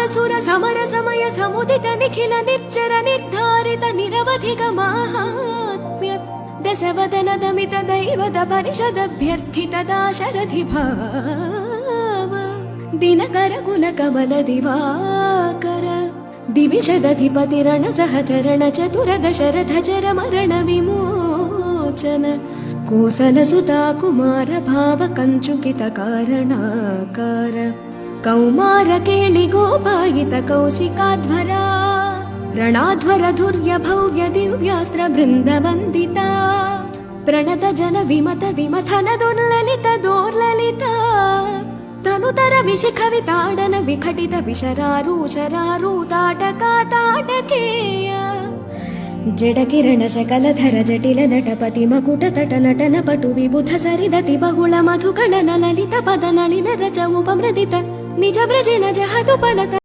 सुर समर समय समुदित निखिल निर्जर निर्धारित निरवधिक माहात्म्य दशवदन दमित दैवत परिषदभ्यर्थित दाशरथि भाव दिनकर गुण कमल दिवाकर दिविशदधिपतिरण सहचरण चतुर दशरथ चर मरण विमोचन कोसल सुता कुमार भाव कंचुकित कारणाकार कौमार केळि गोपायित कौशिकाध्वरा ರಣಾಧ್ವರ ಧುರ್ಯ ಭವ್ಯ ದಿವ್ಯಾಸ್ತ್ರ ಬೃಂದ ವಂದಿತ ಪ್ರಣತ ಜನ ವಿಮತ ವಿಮಥನ ದುರ್ಲಲಿತ ದೋರ್ಲಲಿತ ತನುತರ ವಿಶಿಖ ವಿತಾಡನ ವಿಘಟಿತ ವಿಶರಾರೂಷರಾರೂತಾಟಕ ತಾಟಕೇಯ ಜಡಕಿರಣ ಶಕಲಧರ ಜಟಿಲ ನಟಪತಿ ಮಕುಟ ತಟ ನಟನ ಪಟು ವಿಬುಧ ಸರಿದತಿ ಬಹುಳ ಮಧುಕಳನ ಲಲಿತ ಪದ ನಳಿನ ರಚ ಉಪಮೃದಿತ ನಿಜ ವ್ರಜಿನ ಜಹದು ಫಲಕ